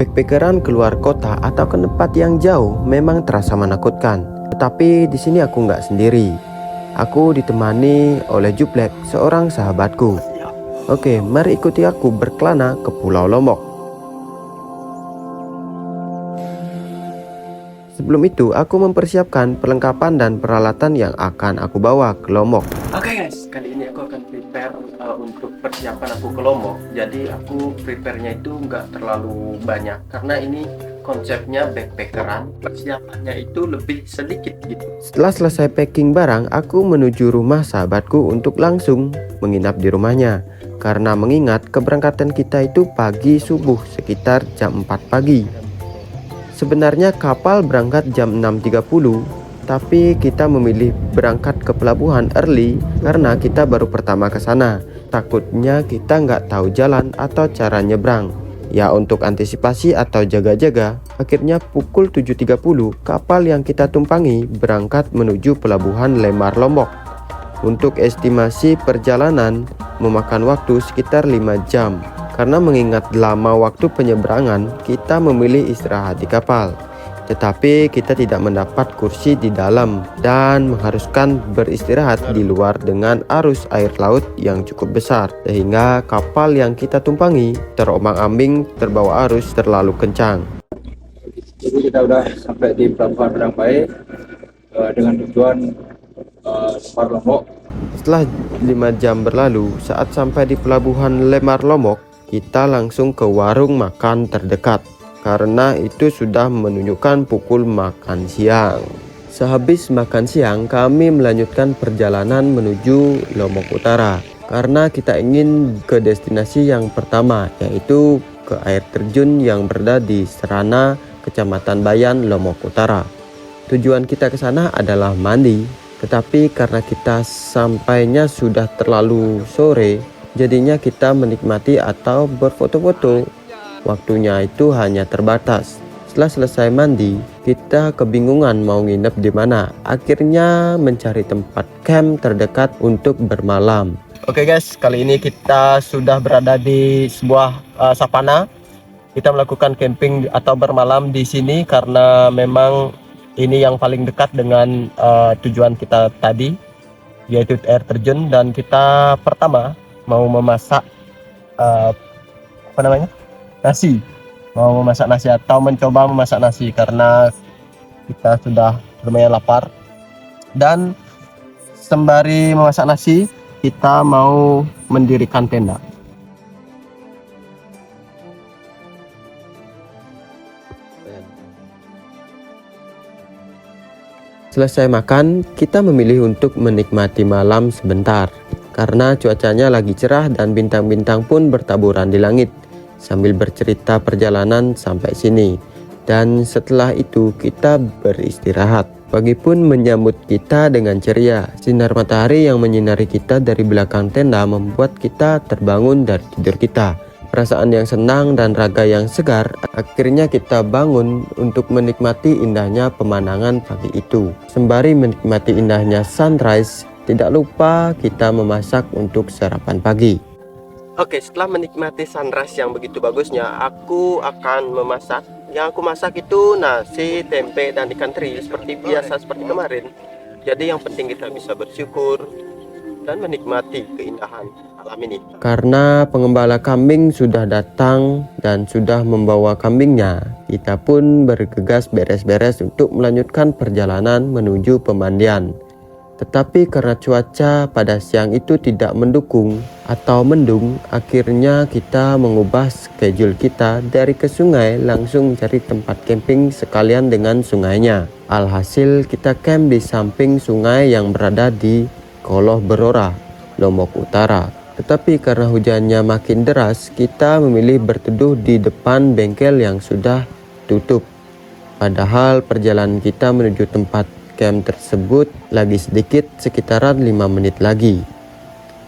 Backpackeran keluar kota atau ke tempat yang jauh memang terasa menakutkan. Tetapi di sini aku nggak sendiri. Aku ditemani oleh Juplek, seorang sahabatku. Oke, mari ikuti aku berkelana ke Pulau Lombok. Sebelum itu, aku mempersiapkan perlengkapan dan peralatan yang akan aku bawa ke Lombok. Oke guys, kali ini aku akan prepare untuk persiapan aku ke Lombok. Jadi aku prepare-nya itu nggak terlalu banyak karena ini konsepnya backpackeran. Persiapannya itu lebih sedikit gitu. Setelah selesai packing barang, aku menuju rumah sahabatku untuk langsung menginap di rumahnya. Karena mengingat keberangkatan kita itu pagi subuh sekitar jam 4 pagi. Sebenarnya kapal berangkat jam 6.30, tapi kita memilih berangkat ke pelabuhan early karena kita baru pertama ke sana. Takutnya kita nggak tahu jalan atau cara nyebrang. Ya untuk antisipasi atau jaga-jaga, akhirnya pukul 7.30 kapal yang kita tumpangi berangkat menuju pelabuhan Lemar Lombok. Untuk estimasi perjalanan memakan waktu sekitar 5 jam. Karena mengingat lama waktu penyeberangan, kita memilih istirahat di kapal. Tetapi kita tidak mendapat kursi di dalam dan mengharuskan beristirahat di luar dengan arus air laut yang cukup besar. Sehingga kapal yang kita tumpangi terombang-ambing terbawa arus terlalu kencang. Jadi kita udah sampai di pelabuhan Padang Bae dengan tujuan Lemar Lombok. Setelah 5 jam berlalu, saat sampai di pelabuhan Lemar Lombok, kita langsung ke warung makan terdekat karena itu sudah menunjukkan pukul makan siang. Sehabis makan siang, kami melanjutkan perjalanan menuju Lombok Utara karena kita ingin ke destinasi yang pertama, yaitu ke air terjun yang berada di Serana, Kecamatan Bayan, Lombok Utara. Tujuan kita ke sana adalah mandi, tetapi karena kita sampainya sudah terlalu sore, jadinya kita menikmati atau berfoto-foto. Waktunya itu hanya terbatas. Setelah selesai mandi, kita kebingungan mau nginep di mana. Akhirnya mencari tempat camp terdekat untuk bermalam. Oke guys, kali ini kita sudah berada di sebuah savana. Kita melakukan camping atau bermalam di sini karena memang ini yang paling dekat dengan tujuan kita tadi, yaitu air terjun. Dan kita pertama mau memasak nasi, mau memasak nasi atau mencoba memasak nasi karena kita sudah lumayan lapar. Dan sembari memasak nasi, kita mau mendirikan tenda. Selesai makan, kita memilih untuk menikmati malam sebentar karena cuacanya lagi cerah dan bintang-bintang pun bertaburan di langit sambil bercerita perjalanan sampai sini. Dan setelah itu kita beristirahat. Pagi pun menyambut kita dengan ceria. Sinar matahari yang menyinari kita dari belakang tenda membuat kita terbangun dari tidur kita. Perasaan yang senang dan raga yang segar, akhirnya kita bangun untuk menikmati indahnya pemandangan pagi itu. Sembari menikmati indahnya sunrise, tidak lupa kita memasak untuk sarapan pagi. Oke, setelah menikmati sunrise yang begitu bagusnya, aku akan memasak. Yang aku masak itu nasi, tempe, dan ikan teri seperti biasa, seperti kemarin. Jadi yang penting kita bisa bersyukur dan menikmati keindahan alam ini. Karena pengembala kambing sudah datang dan sudah membawa kambingnya, kita pun bergegas beres-beres untuk melanjutkan perjalanan menuju pemandian. Tetapi karena cuaca pada siang itu tidak mendukung atau mendung, akhirnya kita mengubah schedule kita dari ke sungai langsung cari tempat camping sekalian dengan sungainya. Alhasil kita camp di samping sungai yang berada di Koloh Berora, Lombok Utara. Tetapi karena hujannya makin deras, kita memilih berteduh di depan bengkel yang sudah tutup. Padahal perjalanan kita menuju tempat camp tersebut lagi sedikit, sekitaran 5 menit lagi.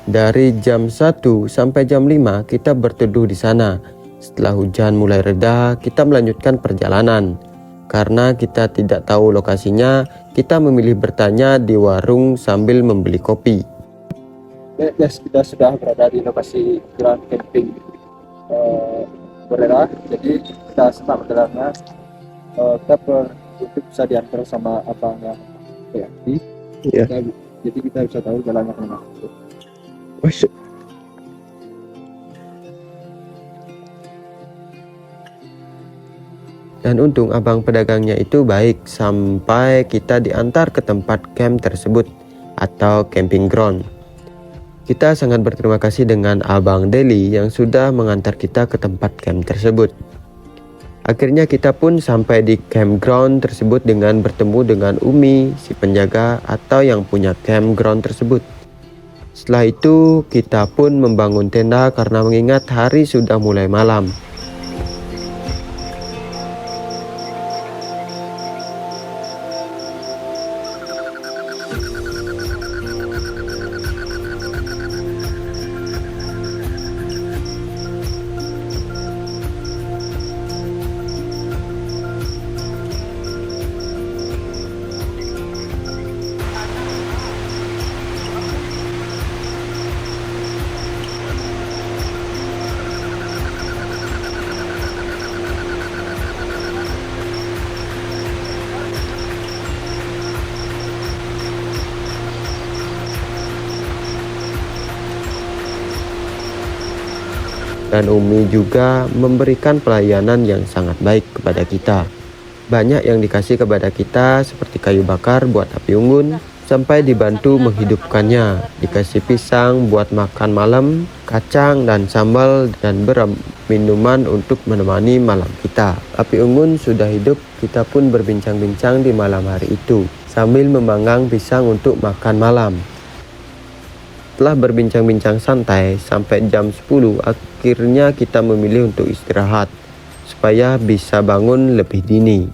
Dari jam 1 sampai jam 5 kita berteduh di sana. Setelah hujan mulai reda, kita melanjutkan perjalanan. Karena kita tidak tahu lokasinya, kita memilih bertanya di warung sambil membeli kopi. Yes, kita sudah berada di lokasi Grand Camping berdaerah, jadi kita senang berdaerahnya. Kita untuk bisa diantar sama abang yang reaktif. Iya. Jadi kita bisa tahu jalannya kemana. Wih, dan untung abang pedagangnya itu baik sampai kita diantar ke tempat camp tersebut atau camping ground. Kita sangat berterima kasih dengan Abang Deli yang sudah mengantar kita ke tempat camp tersebut. Akhirnya kita pun sampai di campground tersebut dengan bertemu dengan Umi, si penjaga atau yang punya campground tersebut. Setelah itu kita pun membangun tenda karena mengingat hari sudah mulai malam. Dan Umi juga memberikan pelayanan yang sangat baik kepada kita. Banyak yang dikasih kepada kita seperti kayu bakar buat api unggun, sampai dibantu menghidupkannya, dikasih pisang buat makan malam, kacang dan sambal, dan minuman untuk menemani malam kita. Api unggun sudah hidup, kita pun berbincang-bincang di malam hari itu, sambil memanggang pisang untuk makan malam. Setelah berbincang-bincang santai sampai jam 10, akhirnya kita memilih untuk istirahat supaya bisa bangun lebih dini.